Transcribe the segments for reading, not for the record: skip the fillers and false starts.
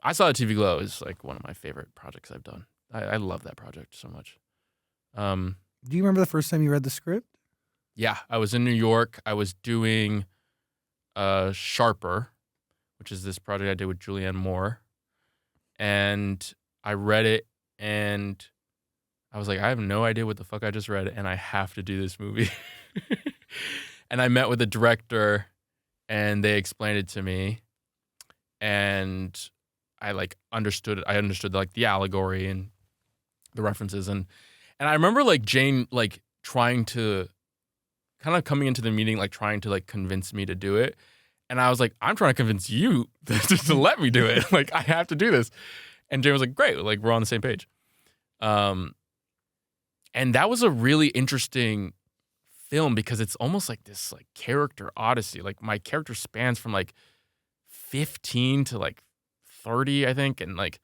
I Saw the TV Glow is like one of my favorite projects I've done. I love that project so much. Do you remember the first time you read the script? Yeah, I was in New York. I was doing Sharper, which is this project I did with Julianne Moore. And I read it, and I was like, I have no idea what the fuck I just read, and I have to do this movie. And I met with the director, and they explained it to me, and I like understood it. I understood like the allegory and the references, and I remember like Jane like trying to kind of coming into the meeting like trying to like convince me to do it, and I was like, I'm trying to convince you to let me do it. Like I have to do this, and Jane was like, great, like we're on the same page. And that was a really interesting film because it's almost like this like character odyssey. Like my character spans from like 15 to like 30, I think, and like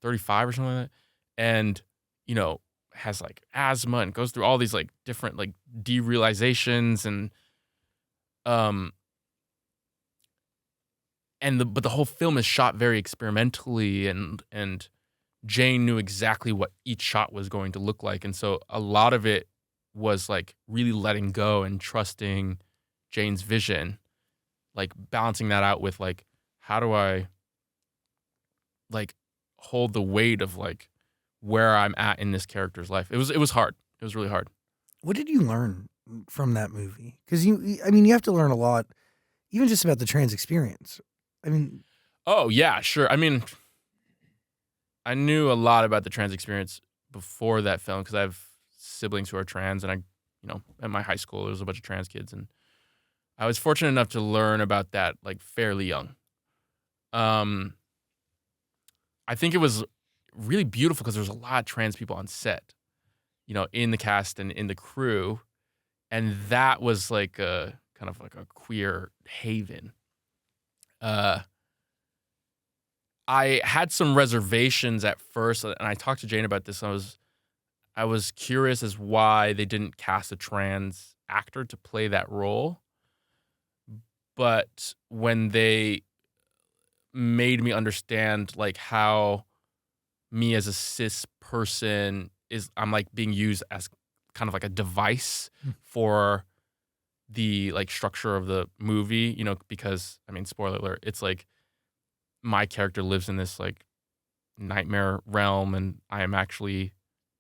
35 or something like that. And, you know, has like asthma and goes through all these like different like derealizations and but the whole film is shot very experimentally and Jane knew exactly what each shot was going to look like. And so a lot of it was like really letting go and trusting Jane's vision, like balancing that out with like, how do I like hold the weight of like where I'm at in this character's life? It was hard. It was really hard. What did you learn from that movie? Because you have to learn a lot, even just about the trans experience. I mean, oh yeah, sure. I mean, I knew a lot about the trans experience before that film because I have siblings who are trans, and at my high school there was a bunch of trans kids, and I was fortunate enough to learn about that like fairly young. I think it was really beautiful because there was a lot of trans people on set, in the cast and in the crew, and that was like a kind of like a queer haven. I had some reservations at first, and I talked to Jane about this. I was curious as why they didn't cast a trans actor to play that role. But when they made me understand like how me as a cis person I'm like being used as kind of like a device for the like structure of the movie, because I mean, spoiler alert, it's like my character lives in this like nightmare realm and I am actually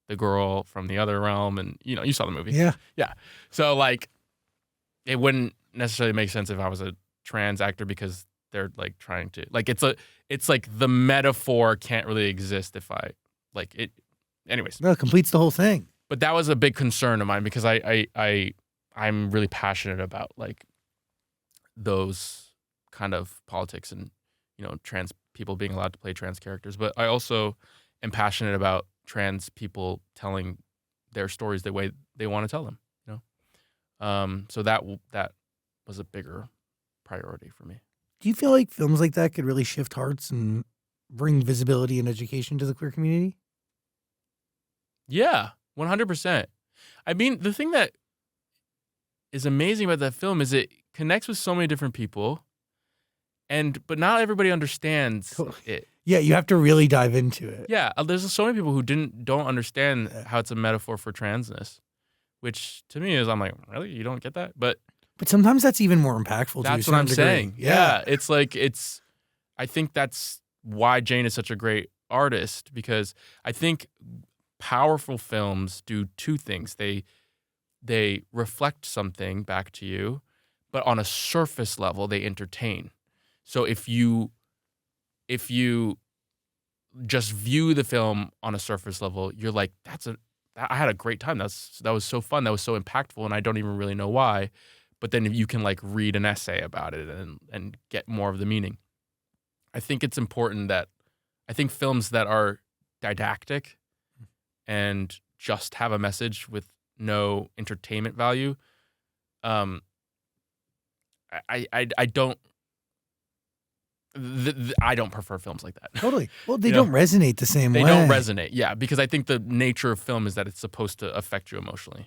the girl from the other realm, and you saw the movie. Yeah. So like it wouldn't necessarily make sense if I was a trans actor because they're like trying to like it's like the metaphor can't really exist if I like it. Anyways, no, it completes the whole thing. But that was a big concern of mine because I'm really passionate about like those kind of politics and trans people being allowed to play trans characters. But I also am passionate about trans people telling their stories the way they want to tell them. So that was a bigger priority for me. Do you feel like films like that could really shift hearts and bring visibility and education to the queer community? Yeah, 100%. I mean, the thing that is amazing about that film is it connects with so many different people, but not everybody understands it. Yeah, you have to really dive into it. Yeah, there's so many people who don't understand how it's a metaphor for transness, which to me is, I'm like, really? You don't get that? But sometimes that's even more impactful. That's to a what I'm certain degree. saying. Yeah, it's like I think that's why Jane is such a great artist, because I think powerful films do two things. They reflect something back to you, but on a surface level, they entertain. So if you just view the film on a surface level, you're like, I had a great time. That was so fun. That was so impactful, and I don't even really know why. But then you can like read an essay about it and get more of the meaning. I think it's important I think films that are didactic and just have a message with no entertainment value, I don't I don't prefer films like that. Totally. Well, they don't resonate the same way. They don't resonate, yeah, because I think the nature of film is that it's supposed to affect you emotionally.